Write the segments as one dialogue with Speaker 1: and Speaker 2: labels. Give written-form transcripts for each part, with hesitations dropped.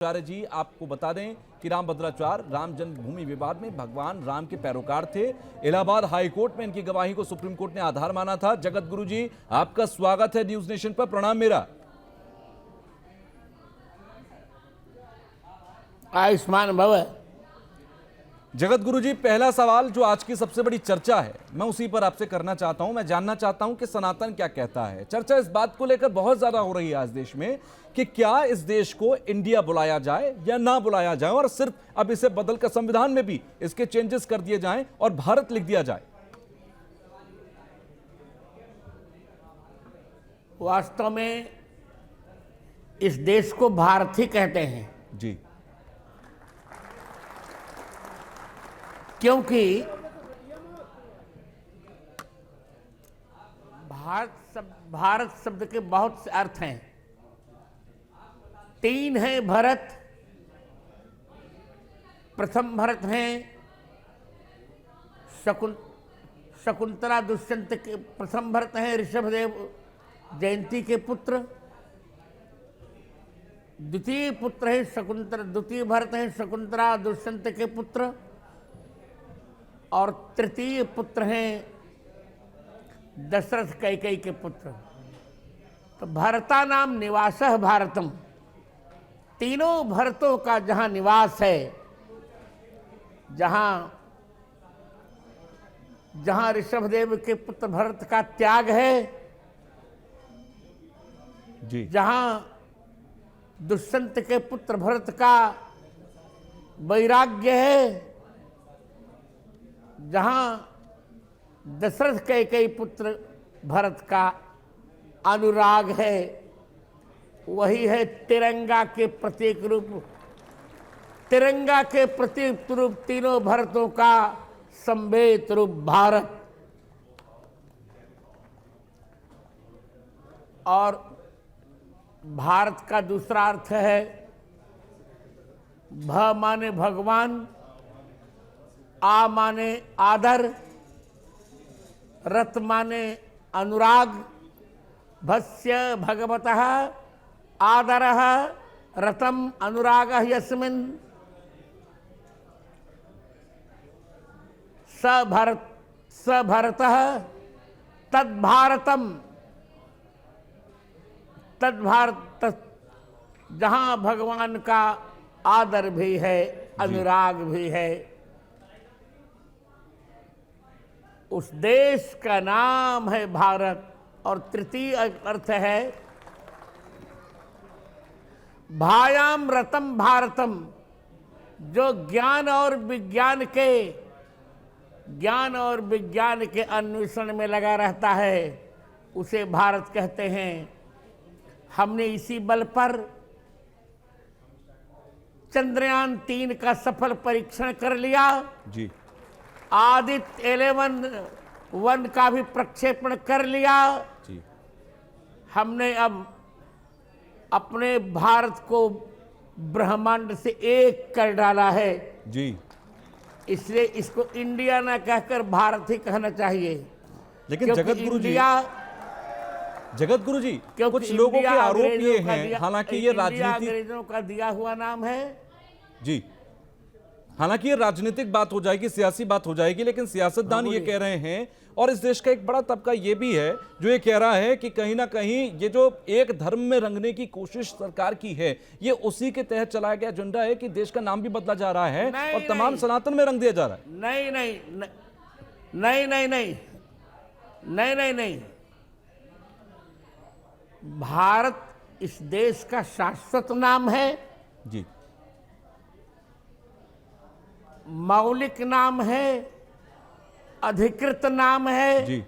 Speaker 1: आचार्य जी, आपको बता दें कि रामभद्राचार्य राम जन्मभूमि विवाद में भगवान राम के पैरोकार थे। इलाहाबाद हाईकोर्ट में इनकी गवाही को सुप्रीम कोर्ट ने आधार माना था। जगत गुरु जी, आपका स्वागत है न्यूज नेशन पर। प्रणाम मेरा।
Speaker 2: आयुष्मान भव।
Speaker 1: जगत गुरु जी, पहला सवाल जो आज की सबसे बड़ी चर्चा है, मैं उसी पर आपसे करना चाहता हूं। मैं जानना चाहता हूं कि सनातन क्या कहता है। चर्चा इस बात को लेकर बहुत ज्यादा हो रही है आज देश में कि क्या इस देश को इंडिया बुलाया जाए या ना बुलाया जाए, और सिर्फ अब इसे बदलकर संविधान में भी इसके चेंजेस कर दिए जाएं और भारत लिख दिया जाए।
Speaker 2: वास्तव में इस देश को भारत ही कहते हैं
Speaker 1: जी,
Speaker 2: क्योंकि भारत शब्द के बहुत से अर्थ हैं। 3 हैं भरत। प्रथम भरत हैं शकुंतला दुष्यंत के। प्रथम भरत हैं ऋषभदेव जयंती के पुत्र। द्वितीय पुत्र है द्वितीय भरत हैं शकुंतला दुष्यंत के पुत्र। और तृतीय पुत्र हैं दशरथ कैकेयी के पुत्र। तो भरता नाम निवासः भारतम। तीनों भरतों का जहां निवास है, जहां ऋषभदेव के पुत्र भरत का त्याग है
Speaker 1: जी,
Speaker 2: जहां दुष्यंत के पुत्र भरत का वैराग्य है, जहां दशरथ कैकेयी पुत्र भरत का अनुराग है, वही है तिरंगा के प्रतीक रूप। तिरंगा के प्रतीक रूप तीनों भरतों का संवेद रूप भारत। और भारत का दूसरा अर्थ है भ माने भगवान, आ माने आदर, रत माने अनुराग। भस्य भगवतः आदरः रतम अनुरागः यस्मिन्। स भरतः तद्भारतम। जहां भगवान का आदर भी है, अनुराग भी है, उस देश का नाम है भारत। और तृतीय अर्थ है भायाम रतम भारतम। जो ज्ञान और विज्ञान के अन्वेषण में लगा रहता है, उसे भारत कहते हैं। हमने इसी बल पर चंद्रयान 3 का सफल परीक्षण कर लिया
Speaker 1: जी।
Speaker 2: आदित्य 11 का भी प्रक्षेपण कर लिया
Speaker 1: जी।
Speaker 2: हमने अब अपने भारत को ब्रह्मांड से एक कर डाला है
Speaker 1: जी।
Speaker 2: इसलिए इसको इंडिया ना कहकर भारत ही कहना चाहिए।
Speaker 1: लेकिन जगत गुरु जी, कुछ लोगों के आरोप ये हैं, हालांकि ये राजनीति
Speaker 2: अंग्रेजों का दिया हुआ नाम है
Speaker 1: जी, हालांकि ये राजनीतिक बात हो जाएगी, सियासी बात हो जाएगी, लेकिन सियासतदान ये कह रहे हैं, और इस देश का एक बड़ा तबका ये भी है जो ये कह रहा है कि कहीं ना कहीं ये जो एक धर्म में रंगने की कोशिश सरकार की है, ये उसी के तहत चलाया गया एजेंडा है कि देश का नाम भी बदला जा रहा है और तमाम सनातन में रंग दिया जा रहा है।
Speaker 2: नहीं नहीं नहीं नहीं नहीं नहीं नहीं नहीं। भारत इस देश का शाश्वत नाम है
Speaker 1: जी,
Speaker 2: मौलिक नाम है, अधिकृत नाम है
Speaker 1: जी,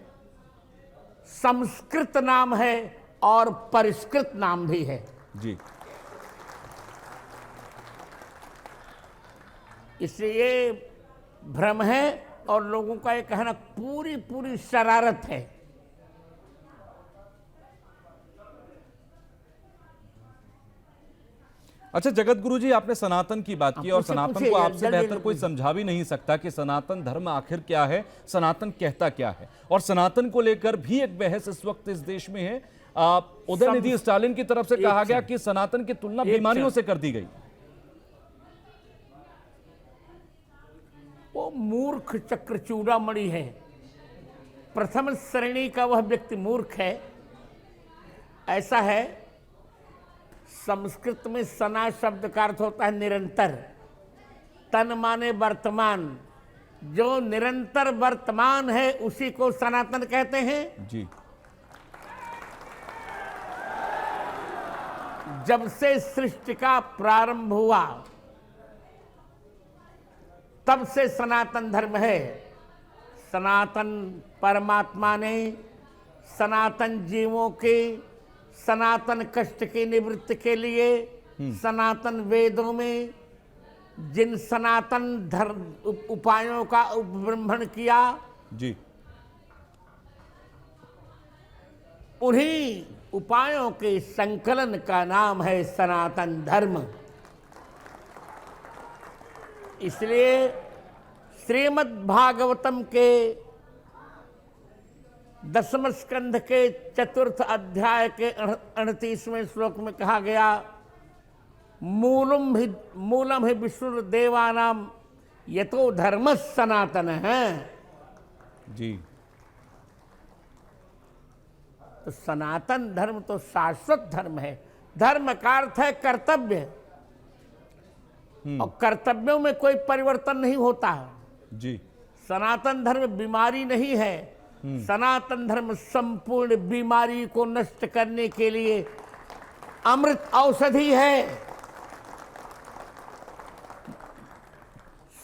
Speaker 2: संस्कृत नाम है और परिष्कृत नाम भी है
Speaker 1: जी।
Speaker 2: इसलिए ये भ्रम है और लोगों का ये कहना पूरी शरारत है।
Speaker 1: अच्छा जगत गुरु जी, आपने सनातन की बात की और सनातन को आपसे बेहतर कोई समझा भी नहीं सकता कि सनातन धर्म आखिर क्या है, सनातन कहता क्या है। और सनातन को लेकर भी एक बहस इस वक्त इस देश में है। उदयनिधि स्टालिन की तरफ से कहा गया कि सनातन की तुलना बीमारियों से कर दी गई।
Speaker 2: वो मूर्ख चक्र चूड़ामणि है। प्रथम श्रेणी का वह व्यक्ति मूर्ख है। ऐसा है, संस्कृत में सना शब्द का अर्थ होता है निरंतर। तन माने वर्तमान, जो निरंतर वर्तमान है उसी को सनातन कहते हैं।
Speaker 1: जी।
Speaker 2: जब से सृष्टि का प्रारंभ हुआ तब से सनातन धर्म है। सनातन परमात्मा ने सनातन जीवों के सनातन कष्ट की निवृत्ति के लिए सनातन वेदों में जिन सनातन धर्म उपायों का उपब्रह्मण किया,
Speaker 1: जी,
Speaker 2: उन्हीं उपायों के संकलन का नाम है सनातन धर्म। इसलिए श्रीमद् भागवतम के 10वें स्कंध के 4th अध्याय के 38वें श्लोक में कहा गया, मूलम ही विष्णु देवानाम यतो धर्म सनातन है।
Speaker 1: जी।
Speaker 2: तो सनातन धर्म तो शाश्वत धर्म है। धर्म का अर्थ है कर्तव्य, और कर्तव्यों में कोई परिवर्तन नहीं होता है।
Speaker 1: जी।
Speaker 2: सनातन धर्म बीमारी नहीं है। सनातन धर्म संपूर्ण बीमारी को नष्ट करने के लिए अमृत औषधि है।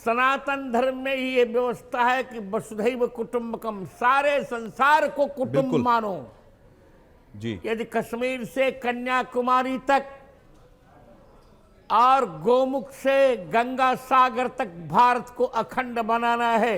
Speaker 2: सनातन धर्म में ही ये व्यवस्था है कि वसुधैव कुटुंबकम, सारे संसार को कुटुंब
Speaker 1: बिल्कुल।
Speaker 2: मानो।
Speaker 1: जी।
Speaker 2: यदि कश्मीर से कन्याकुमारी तक और गोमुख से गंगा सागर तक भारत को अखंड बनाना है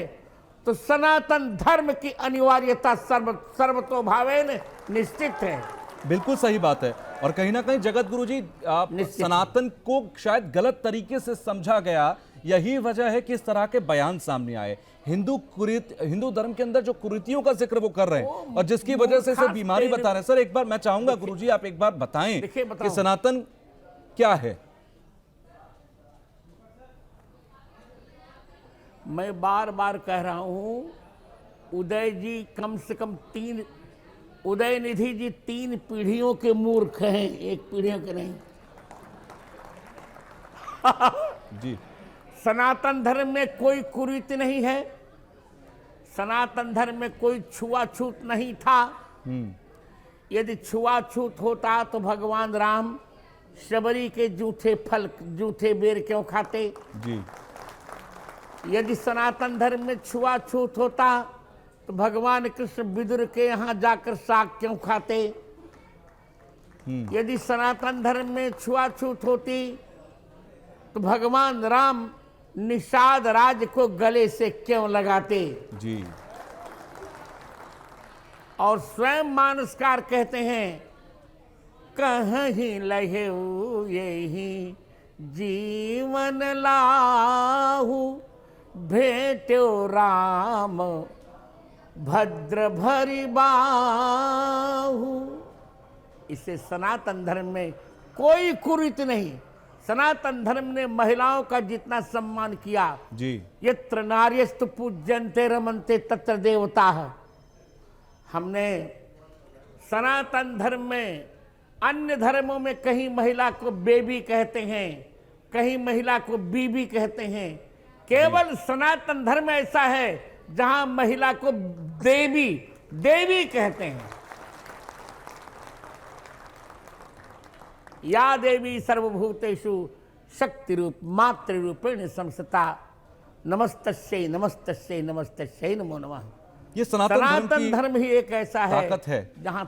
Speaker 2: तो सनातन धर्म की अनिवार्यता सर्वतोभावेन निश्चित है।
Speaker 1: बिल्कुल सही बात है। और कहीं ना कहीं जगत गुरु जी, आप सनातन को शायद गलत तरीके से समझा गया, यही वजह है कि इस तरह के बयान सामने आए। हिंदू धर्म के अंदर जो कुरीतियों का जिक्र वो कर रहे हैं और जिसकी वजह से इसे बीमारी बता रहे हैं। सर, एक बार मैं चाहूंगा गुरु जी आप एक बार बताएं कि सनातन क्या है।
Speaker 2: मैं बार बार कह रहा हूं, उदय जी कम से कम उदयनिधि जी 3 पीढ़ियों के मूर्ख हैं, एक पीढ़ियों के नहीं।
Speaker 1: जी।
Speaker 2: सनातन धर्म में कोई कुरीति नहीं है। सनातन धर्म में कोई छुआछूत नहीं था। यदि छुआछूत होता तो भगवान राम शबरी के जूठे बेर क्यों खाते?
Speaker 1: जी।
Speaker 2: यदि सनातन धर्म में छुआछूत होता तो भगवान कृष्ण विदुर के यहाँ जाकर साग क्यों खाते? यदि सनातन धर्म में छुआछूत होती तो भगवान राम निषाद राज को गले से क्यों लगाते?
Speaker 1: जी।
Speaker 2: और स्वयं मानसकार कहते हैं, कहीं लहे यही जीवन लाहू, भेटो राम भद्र भरी बाहू। इसे सनातन धर्म में कोई कुरीति नहीं। सनातन धर्म ने महिलाओं का जितना सम्मान किया,
Speaker 1: जी,
Speaker 2: यत्र नार्यस्तु पूज्यन्ते रमन्ते तत्र देवताः। हमने सनातन धर्म में, अन्य धर्मों में कहीं महिला को बेबी कहते हैं, कहीं महिला को बीबी कहते हैं। केवल सनातन धर्म ऐसा है जहां महिला को देवी कहते हैं। या देवी सर्वभूतेषु शक्ति रूप मातृ रूपेण संस्थिता, नमस्तस्यै नमस्तस्यै नमस्तस्यै नमो नमः।
Speaker 1: ये सनातन
Speaker 2: धर्म ही एक ऐसा है
Speaker 1: ताकत है
Speaker 2: जहां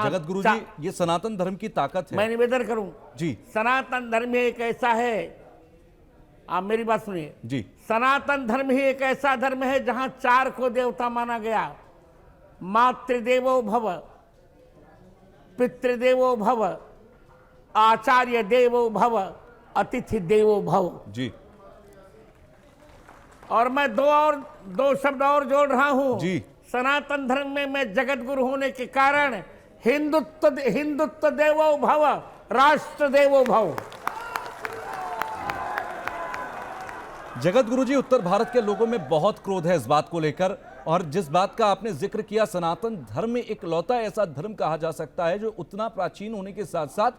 Speaker 1: जगत गुरु जी, ये सनातन धर्म की ताकत है।
Speaker 2: मैं निवेदन करूं
Speaker 1: जी,
Speaker 2: सनातन धर्म ही एक ऐसा है, आप मेरी बात सुनिए
Speaker 1: जी,
Speaker 2: सनातन धर्म ही एक ऐसा धर्म है जहां 4 को देवता माना गया। मातृदेवो भव, पितृदेवो भव, आचार्य देवो भव, अतिथि देवो भव।
Speaker 1: जी।
Speaker 2: और मैं दो शब्द और जोड़ रहा हूं।
Speaker 1: जी।
Speaker 2: सनातन धर्म में मैं जगत गुरु होने के कारण हिंदुत्व देवो भव, राष्ट्र देवो भव।
Speaker 1: जगत गुरु जी, उत्तर भारत के लोगों में बहुत क्रोध है इस बात को लेकर, और जिस बात का आपने जिक्र किया, सनातन धर्म में एक लौता ऐसा धर्म कहा जा सकता है जो उतना प्राचीन होने के साथ साथ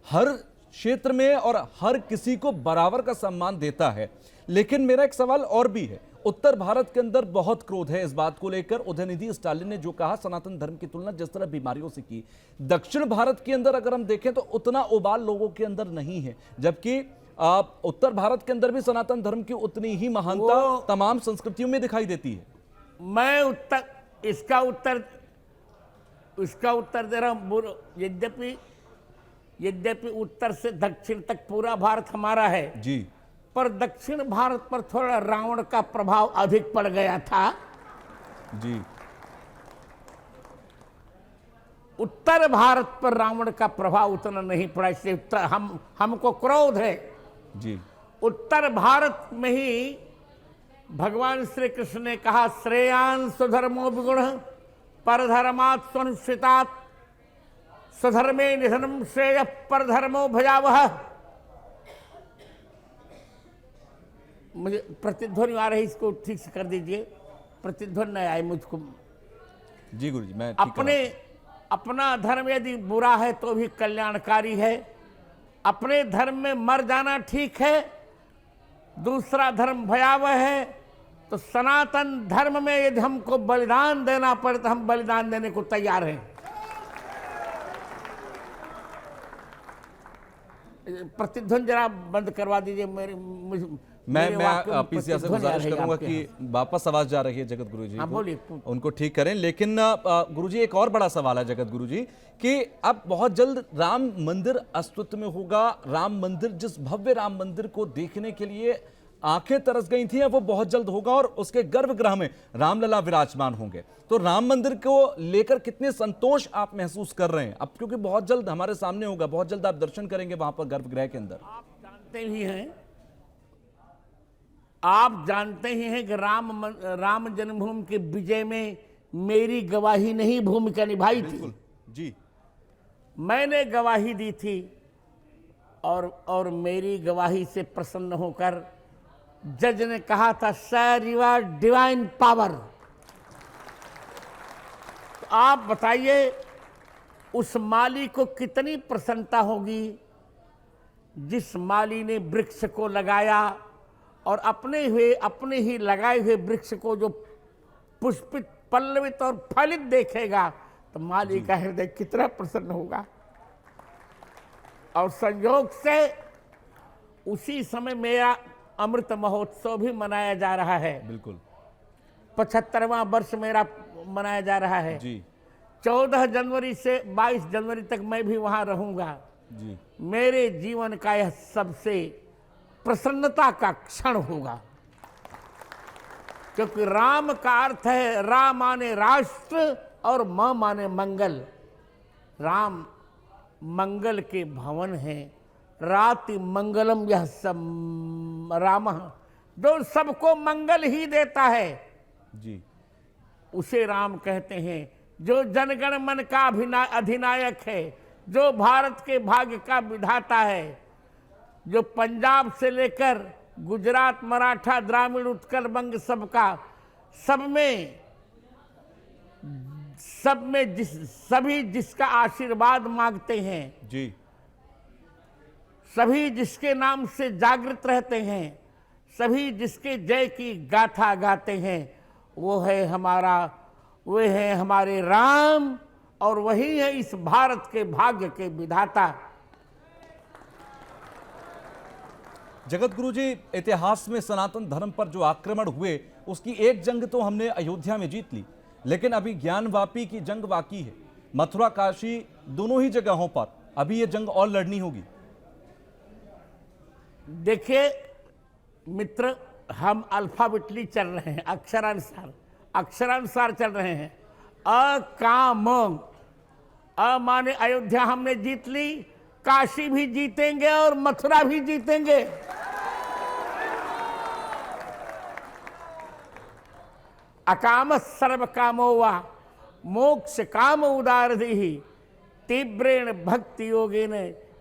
Speaker 1: हर क्षेत्र में और हर किसी को बराबर का सम्मान देता है। लेकिन मेरा एक सवाल और भी है, उत्तर भारत के अंदर बहुत क्रोध है इस बात को लेकर। उदयनिधि स्टालिन ने जो कहा, सनातन धर्म की तुलना जिस तरह बीमारियों से की, दक्षिण भारत के अंदर अगर हम देखें तो उतना उबाल लोगों के अंदर नहीं है, जबकि उत्तर भारत के अंदर भी सनातन धर्म की उतनी ही महानता तमाम संस्कृतियों में दिखाई देती है।
Speaker 2: मैं इसका उत्तर दे रहा हूं। यद्यपि उत्तर से दक्षिण तक पूरा भारत हमारा है
Speaker 1: जी,
Speaker 2: पर दक्षिण भारत पर थोड़ा रावण का प्रभाव अधिक पड़ गया था
Speaker 1: जी।
Speaker 2: उत्तर भारत पर रावण का प्रभाव उतना नहीं पड़ा, इसलिए हमको क्रोध है
Speaker 1: जी।
Speaker 2: उत्तर भारत में ही भगवान श्री कृष्ण ने कहा, श्रेयान स्वधर्मो विगुण परधर्मात् स्वनुष्ठितात् स्वधर्मे निधनम श्रेय परधर्मो भयावह। मुझे प्रतिध्वनि आ रही, इसको ठीक से कर दीजिए, प्रतिध्वनि नहीं आई मुझको।
Speaker 1: जी गुरु जी, मैं
Speaker 2: अपना धर्म यदि बुरा है तो भी कल्याणकारी है, अपने धर्म में मर जाना ठीक है, दूसरा धर्म भयावह है। तो सनातन धर्म में यदि हमको बलिदान देना पड़े तो हम बलिदान देने को तैयार हैं। प्रतिध्वनि जरा बंद करवा दीजिए।
Speaker 1: मैं पीसीआर से गुजारिश करूंगा कि वापस आवाज जा रही है जगत गुरु जी,
Speaker 2: बोलिए,
Speaker 1: उनको ठीक करें। लेकिन गुरु जी, एक और बड़ा सवाल है जगत गुरु जी कि अब बहुत जल्द राम मंदिर अस्तित्व में होगा। राम मंदिर, जिस भव्य राम मंदिर को देखने के लिए आंखें तरस गई थी, वो बहुत जल्द होगा और उसके गर्भगृह में रामलला विराजमान होंगे। तो राम मंदिर को लेकर कितने संतोष आप महसूस कर रहे हैं अब, क्योंकि बहुत जल्द हमारे सामने होगा, बहुत जल्द आप दर्शन करेंगे वहां पर गर्भगृह के अंदर।
Speaker 2: आप जानते ही हैं कि राम जन्मभूमि के विजय में मेरी गवाही नहीं भूमिका निभाई थी
Speaker 1: जी।
Speaker 2: मैंने गवाही दी थी और मेरी गवाही से प्रसन्न होकर जज ने कहा था, sir you are divine power. तो आप बताइए उस माली को कितनी प्रसन्नता होगी जिस माली ने वृक्ष को लगाया और अपने ही लगाए हुए वृक्ष को जो पुष्पित, पल्लवित और फलित देखेगा तो माली का हृदय कितना प्रसन्न होगा। और संयोग से उसी समय मेरा अमृत महोत्सव भी मनाया जा रहा है।
Speaker 1: बिल्कुल,
Speaker 2: 75वां वर्ष मेरा मनाया जा रहा है
Speaker 1: जी।
Speaker 2: 14 जनवरी से 22 जनवरी तक मैं भी वहां रहूंगा
Speaker 1: जी।
Speaker 2: मेरे जीवन का यह सबसे प्रसन्नता का क्षण होगा, क्योंकि राम का अर्थ है, रा माने राष्ट्र और म माने मंगल। राम मंगल के भवन है, राति मंगलम यह सब राम, जो सबको मंगल ही देता है
Speaker 1: जी,
Speaker 2: उसे राम कहते हैं। जो जनगण मन का अधिनायक है, जो भारत के भाग्य का विधाता है, जो पंजाब से लेकर गुजरात, मराठा, द्राविड़, उत्कल, बंग सब में सभी जिसका आशीर्वाद मांगते हैं
Speaker 1: जी,
Speaker 2: सभी जिसके नाम से जागृत रहते हैं, सभी जिसके जय की गाथा गाते हैं, वो है हमारे राम, और वही है इस भारत के भाग्य के विधाता।
Speaker 1: जगत गुरु जी, इतिहास में सनातन धर्म पर जो आक्रमण हुए उसकी एक जंग तो हमने अयोध्या में जीत ली, लेकिन अभी ज्ञानवापी की जंग बाकी है। मथुरा, काशी, दोनों ही जगहों पर अभी ये जंग और लड़नी होगी।
Speaker 2: देखिए मित्र, हम अल्फाबेटली चल रहे हैं, अक्षरानुसार चल रहे हैं। अकाम, अ माने अयोध्या हमने जीत ली, काशी भी जीतेंगे और मथुरा भी जीतेंगे। अकाम सर्व कामो वा मोक्ष काम उदारधि तीव्रेण भक्ति योगेन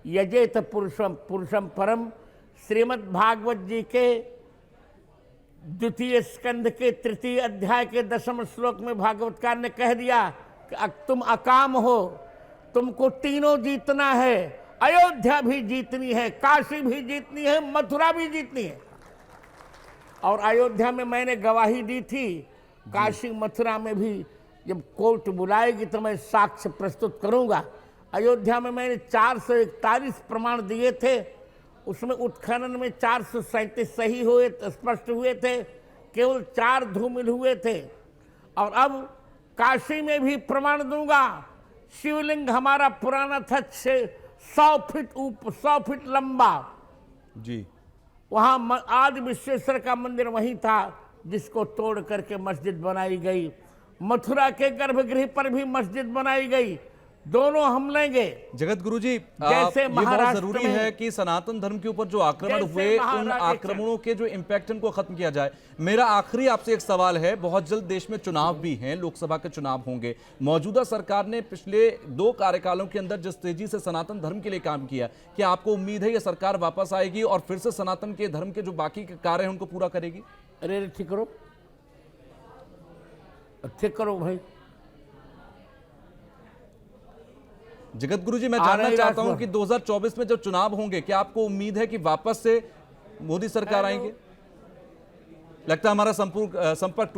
Speaker 2: यजेत पुरुषम परम। श्रीमद् भागवत जी के द्वितीय स्कंध के 3 अध्याय के 10वें श्लोक में भागवतकार ने कह दिया कि तुम अकाम हो, तुमको तीनों जीतना है, अयोध्या भी जीतनी है, काशी भी जीतनी है, मथुरा भी जीतनी है। और अयोध्या में मैंने गवाही दी थी, काशी मथुरा में भी जब कोर्ट बुलाएगी तो मैं साक्ष्य प्रस्तुत करूंगा। अयोध्या में मैंने 441 प्रमाण दिए थे, उसमें उत्खनन में 437 सही हुए, स्पष्ट हुए थे, केवल 4 धूमिल हुए थे। और अब काशी में भी प्रमाण दूंगा। शिवलिंग हमारा पुराना था 100 फीट लंबा
Speaker 1: जी।
Speaker 2: वहां आदि विश्वेश्वर का मंदिर वहीं था, जिसको तोड़ करके मस्जिद बनाई गई। मथुरा के गर्भगृह पर भी मस्जिद बनाई गई। दोनों हम लेंगे।
Speaker 1: जगत गुरु जी,
Speaker 2: जैसे
Speaker 1: ये बहुत
Speaker 2: महाराष्ट्र
Speaker 1: जरूरी
Speaker 2: में
Speaker 1: है कि सनातन धर्म के ऊपर जो आक्रमण
Speaker 2: जैसे
Speaker 1: हुए, उन
Speaker 2: महाराष्ट्र
Speaker 1: आक्रमणों के जो इम्पैक्ट उनको खत्म किया जाए। मेरा आखिरी आपसे एक सवाल है, बहुत जल्द देश में चुनाव भी हैं, लोकसभा के चुनाव होंगे। मौजूदा सरकार ने पिछले 2 कार्यकालों के अंदर जिस तेजी से सनातन धर्म के लिए काम किया, क्या आपको उम्मीद है ये सरकार वापस आएगी और फिर से सनातन के धर्म के जो बाकी के कार्य हैं उनको पूरा करेगी?
Speaker 2: अरे ठीक करो, ठीक करो भाई।
Speaker 1: जगत गुरु जी, मैं जानना चाहता हूं कि 2024 में जब चुनाव होंगे, क्या आपको उम्मीद है कि वापस से मोदी सरकार आएंगे? लगता है हमारा संपर्क